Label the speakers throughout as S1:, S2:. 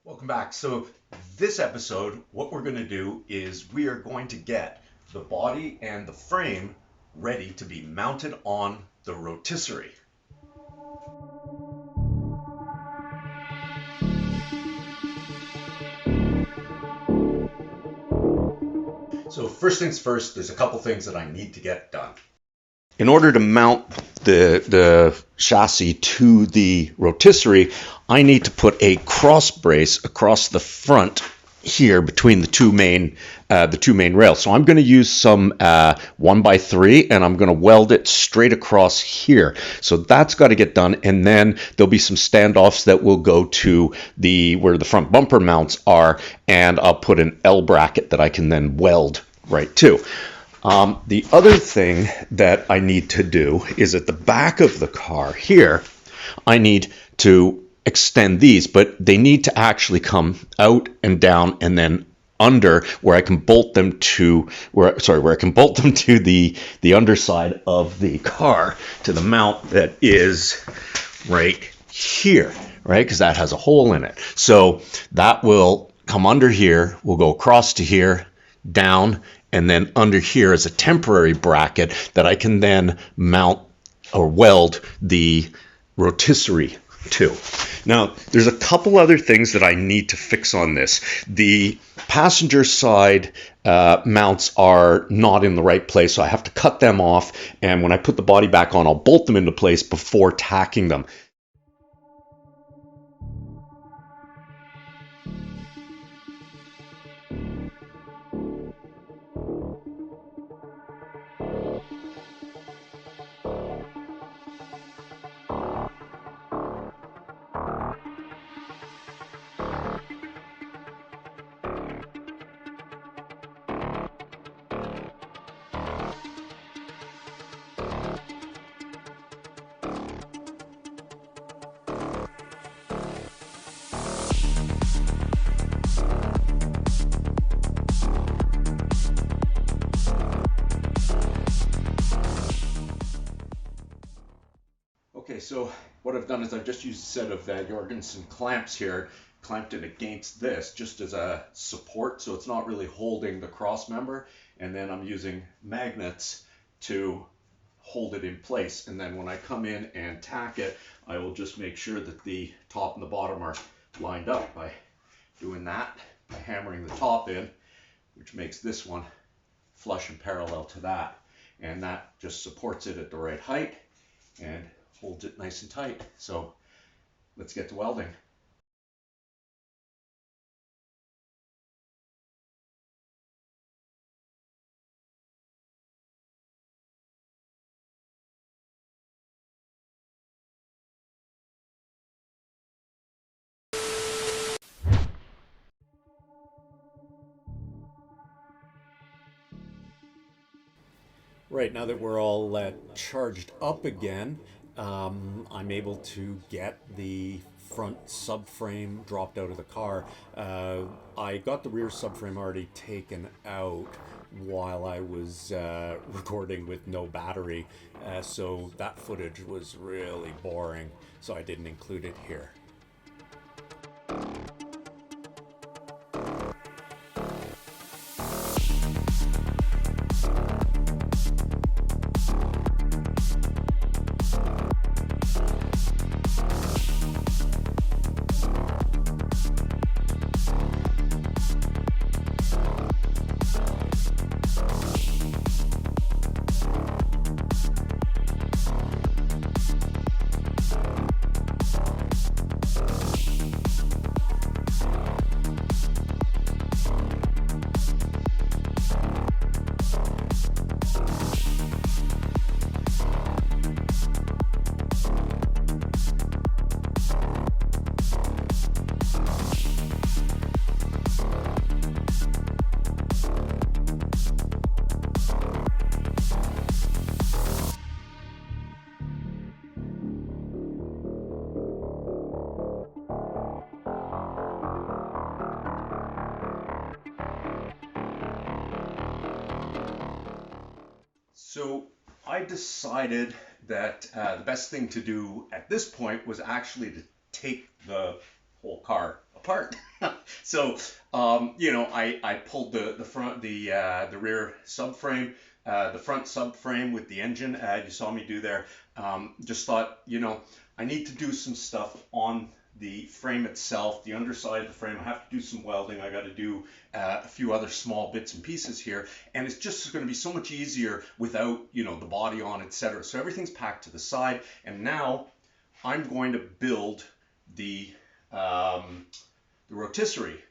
S1: Welcome back. So this episode, what we're going to do is we are going to get the body and the frame ready to be mounted on the rotisserie. So first things first, there's a couple things that I need to get done. In order to mount the chassis to the rotisserie, I need to put a cross brace across the front here between the two main rails. So I'm going to use some 1x3 and I'm going to weld it straight across here. So that's got to get done, and then there'll be some standoffs that will go to where the front bumper mounts are, and I'll put an L bracket that I can then weld right to. The other thing that I need to do is at the back of the car here, I need to extend these, but they need to actually come out and down and then under where I can bolt them to where I can bolt them to the underside of the car, to the mount that is right here, right? Because that has a hole in it. So that will come under here, will go across to here, down, and then under here is a temporary bracket that I can then mount or weld the rotisserie to. Now, there's a couple other things that I need to fix on this. The passenger side mounts are not in the right place, so I have to cut them off, and when I put the body back on, I'll bolt them into place before tacking them. Okay, so what I've done is I've just used a set of Jorgensen clamps here, clamped it against this just as a support, so it's not really holding the cross member, and then I'm using magnets to hold it in place, and then when I come in and tack it, I will just make sure that the top and the bottom are lined up by doing that, by hammering the top in, which makes this one flush and parallel to that, and that just supports it at the right height and holds it nice and tight. So let's get to welding.
S2: Right, now that we're all charged up again, I'm able to get the front subframe dropped out of the car. I got the rear subframe already taken out while I was recording with no battery, so that footage was really boring, so I didn't include it here.
S1: So I decided that the best thing to do at this point was actually to take the whole car apart. So, I pulled the front, the rear subframe, the front subframe with the engine. You saw me do there. Just thought, I need to do some stuff on the frame itself, the underside of the frame. I have to do some welding. I got to do a few other small bits and pieces here, and it's just going to be so much easier without, the body on, etc. So everything's packed to the side, and now I'm going to build the rotisserie.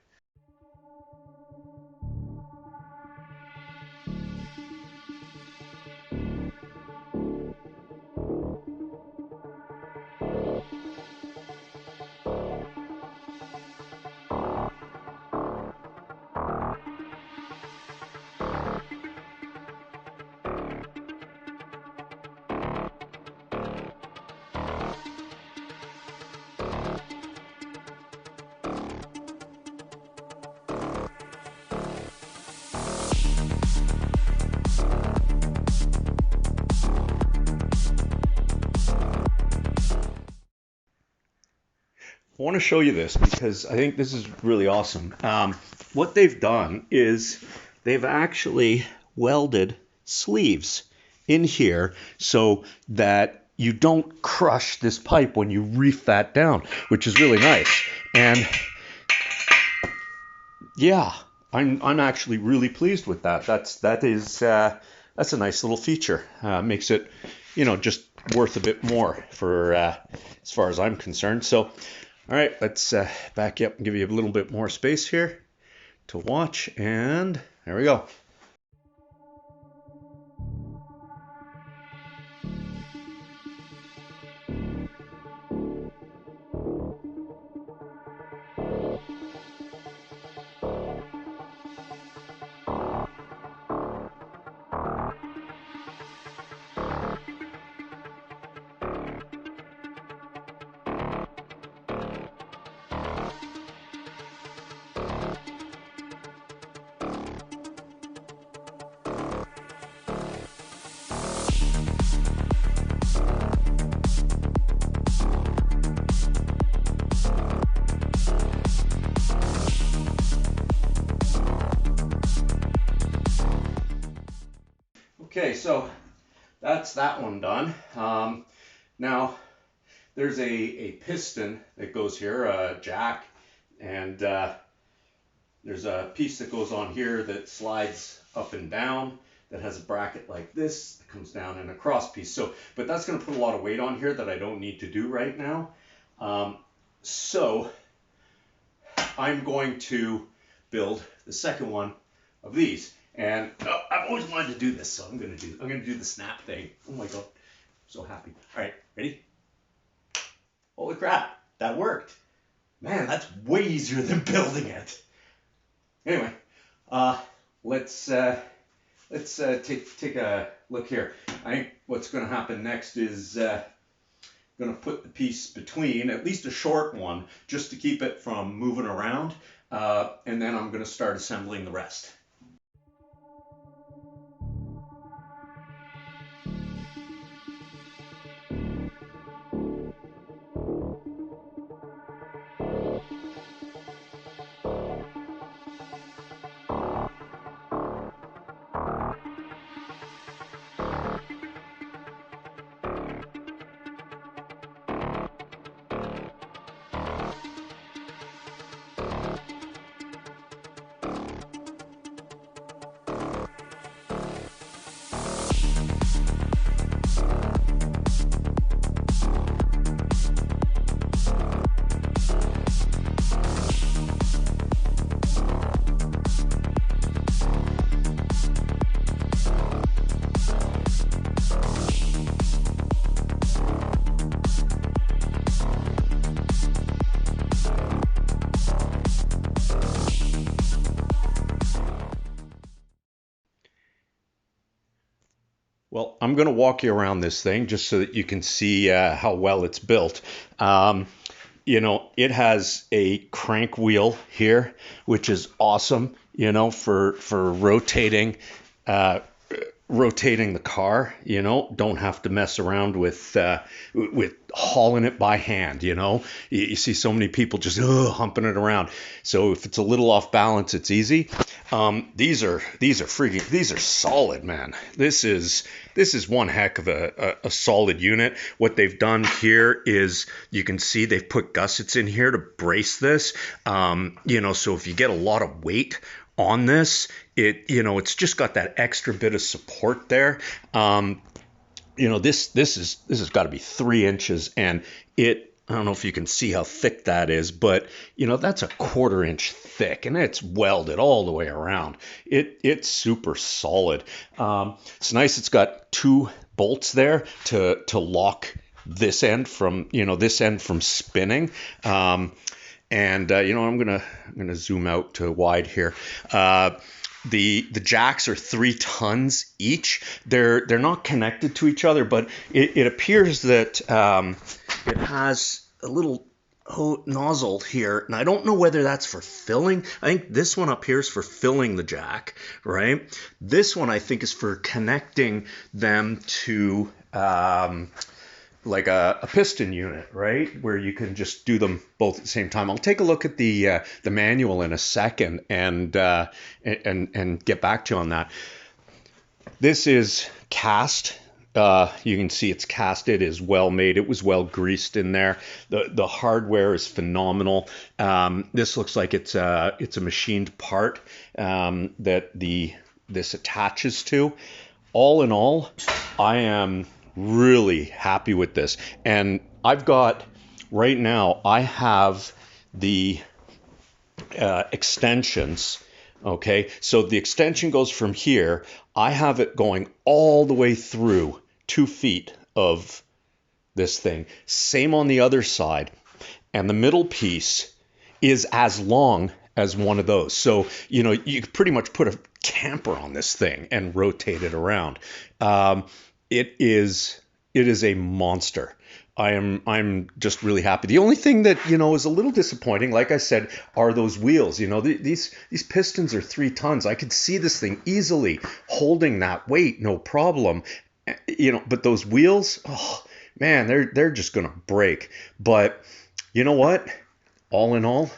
S1: I want to show you this because I think this is really awesome. What they've done is they've actually welded sleeves in here so that you don't crush this pipe when you reef that down, which is really nice. And yeah, I'm actually really pleased with that. That's a nice little feature. Makes it, just worth a bit more for as far as I'm concerned. So. All right, let's back up and give you a little bit more space here to watch, and there we go. Okay, so that's that one done. Now, there's a piston that goes here, a jack, and there's a piece that goes on here that slides up and down that has a bracket like this that comes down and a cross piece. So, but that's going to put a lot of weight on here that I don't need to do right now. So I'm going to build the second one of these. And I've always wanted to do this, so I'm gonna do the snap thing. Oh my god, I'm so happy. All right, ready? Holy crap, that worked. Man, that's way easier than building it. Anyway, let's take a look here. I think what's gonna happen next is gonna put the piece between, at least a short one, just to keep it from moving around, and then I'm gonna start assembling the rest. Well, I'm going to walk you around this thing just so that you can see how well it's built. It has a crank wheel here, which is awesome, for rotating rotating the car, you know, don't have to mess around with hauling it by hand, you know. You see so many people just humping it around. So if it's a little off balance, it's easy. These are solid, man. This is one heck of a solid unit. What they've done here is you can see they've put gussets in here to brace this. You know, so if you get a lot of weight on this, it's just got that extra bit of support there. You know, this has got to be 3 inches, and I don't know if you can see how thick that is, but you know, that's a 1/4 inch thick, and it's welded all the way around. It's super solid. It's nice. It's got 2 bolts there to lock this end from spinning. You know, I'm gonna zoom out to wide here. The jacks are 3 tons each. They're not connected to each other, but it appears that it has a little nozzle here, and I don't know whether that's for filling. I think this one up here is for filling the jack, right? This one I think is for connecting them to like a piston unit, right? Where you can just do them both at the same time. I'll take a look at the manual in a second and get back to you on that. This is cast. You can see it's cast. It is well made. It was well greased in there. The hardware is phenomenal. This looks like it's a machined part that this attaches to. All in all, I am really happy with this. And right now I have the extensions. Okay, so the extension goes from here. I have it going all the way through 2 feet of this thing. Same on the other side. And the middle piece is as long as one of those. So, you know, you could pretty much put a camper on this thing and rotate it around. It is a monster. I'm just really happy. The only thing that, you know, is a little disappointing, like I said, are those wheels. You know, these pistons are 3 tons. I could see this thing easily holding that weight, no problem. You know, but those wheels, oh man, they're just gonna break. But you know what? All in all,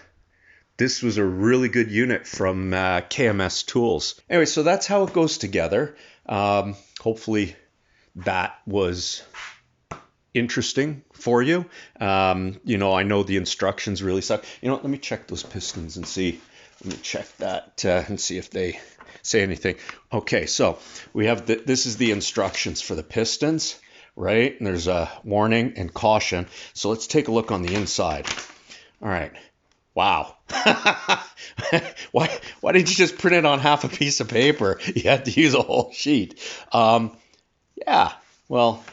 S1: this was a really good unit from KMS Tools. Anyway, so that's how it goes together. Hopefully that was interesting for you. You know, I know the instructions really suck. You know, let me check those pistons and see. Let me check that and see if they say anything. Okay, so we have this is the instructions for the pistons, right? And there's a warning and caution. So let's take a look on the inside. All right. Wow. Why did you just print it on half a piece of paper? You had to use a whole sheet. Yeah, well,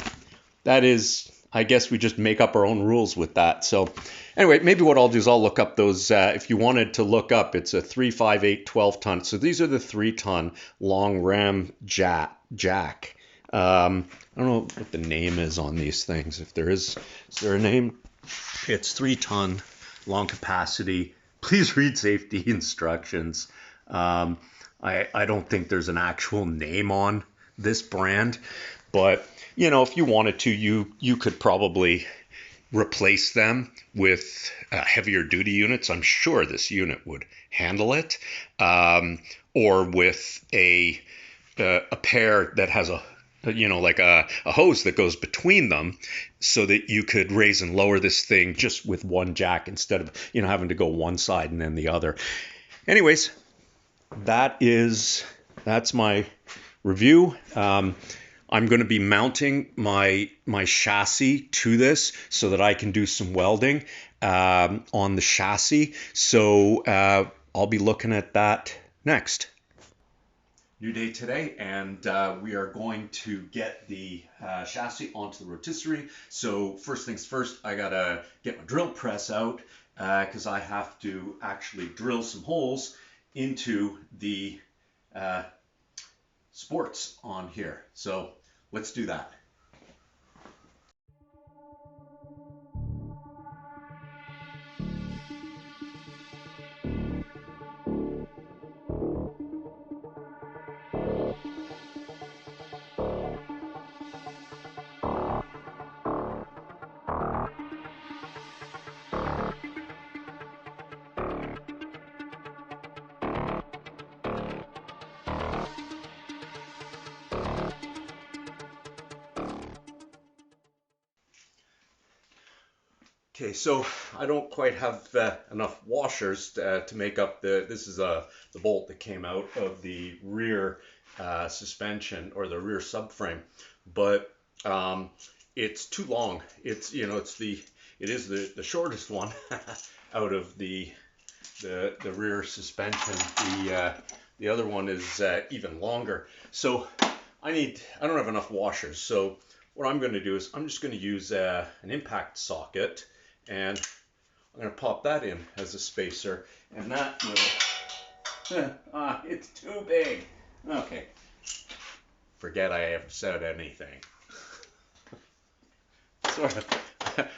S1: that is, I guess we just make up our own rules with that. So anyway, maybe what I'll do is I'll look up those. If you wanted to look up, it's a 3, 5, 8, 12 ton. So these are the 3 ton long ram jack. I don't know what the name is on these things. If there is there a name? It's 3 ton, long capacity. Please read safety instructions. I don't think there's an actual name on this brand, but you know, if you wanted to, you could probably replace them with heavier duty units. I'm sure this unit would handle it, or with a pair that has like a hose that goes between them, so that you could raise and lower this thing just with one jack instead of having to go one side and then the other. Anyways, that's my review. I'm going to be mounting my chassis to this so that I can do some welding on the chassis. So I'll be looking at that next. New day today, and we are going to get the chassis onto the rotisserie. So first things first, I gotta get my drill press out because I have to actually drill some holes into the sports on here. So let's do that. Okay, so I don't quite have enough washers to make up this is the bolt that came out of the rear suspension or the rear subframe, but it's too long. It's it is the shortest one out of the rear suspension. The other one is even longer. So I don't have enough washers. So what I'm going to do is I'm just going to use an impact socket, and I'm going to pop that in as a spacer, and that will, it's too big. Okay, forget I ever said anything. Sort of,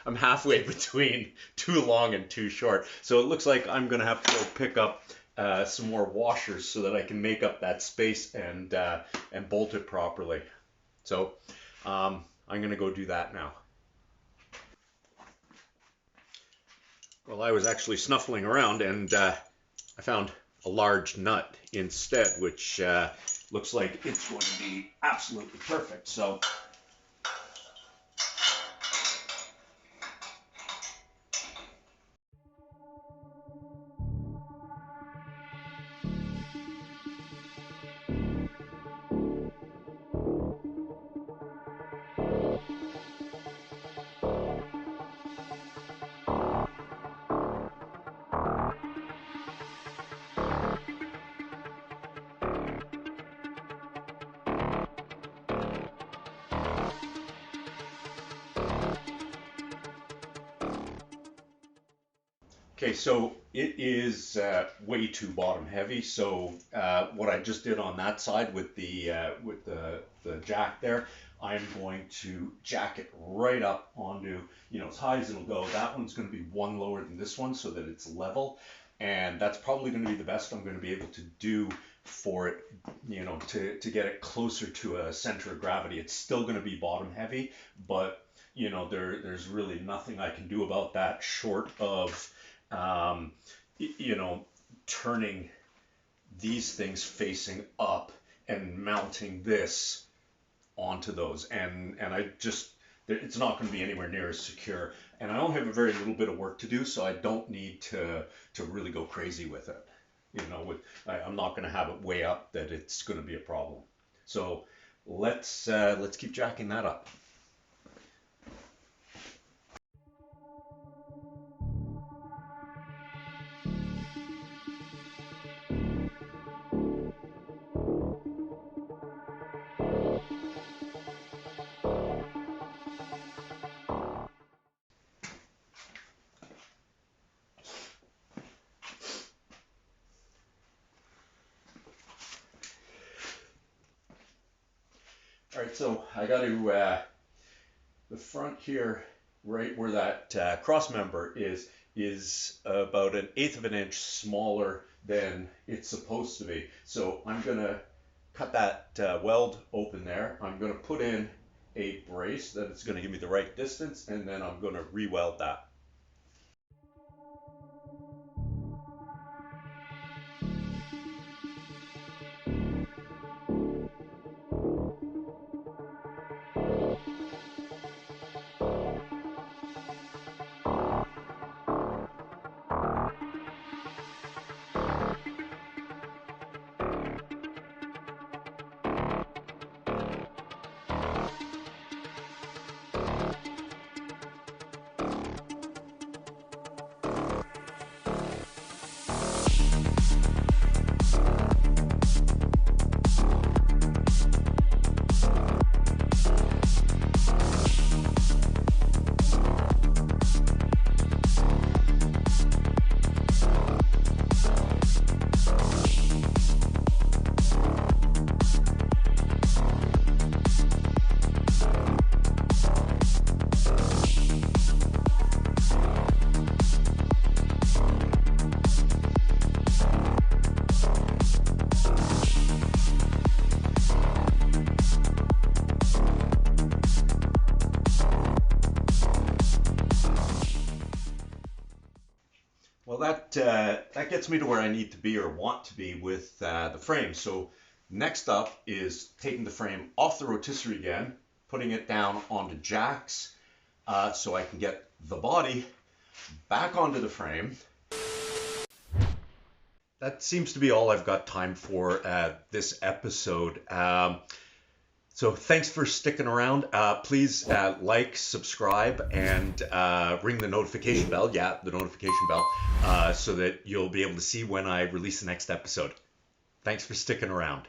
S1: I'm halfway between too long and too short. So it looks like I'm going to have to go pick up some more washers so that I can make up that space and bolt it properly. So I'm going to go do that now. Well, I was actually snuffling around, and I found a large nut instead, which looks like it's going to be absolutely perfect. So okay, so it is way too bottom heavy. So what I just did on that side with the jack there, I'm going to jack it right up onto, as high as it'll go. That one's going to be one lower than this one so that it's level, and that's probably going to be the best I'm going to be able to do for it, to get it closer to a center of gravity. It's still going to be bottom heavy, but there's really nothing I can do about that short of turning these things facing up and mounting this onto those, and it's not going to be anywhere near as secure, and I only have a very little bit of work to do, so I don't need to really go crazy with it. I'm not going to have it way up that it's going to be a problem. So let's keep jacking that up. All right, so I got to the front here, right where that cross member is about 1/8 of an inch smaller than it's supposed to be. So I'm gonna cut that weld open there. I'm gonna put in a brace that it's gonna give me the right distance, and then I'm gonna re-weld that. Well, that gets me to where I need to be or want to be with the frame. So next up is taking the frame off the rotisserie again, putting it down onto jacks so I can get the body back onto the frame. That seems to be all I've got time for this episode. So thanks for sticking around. Please like, subscribe, and ring the notification bell. Yeah, the notification bell, so that you'll be able to see when I release the next episode. Thanks for sticking around.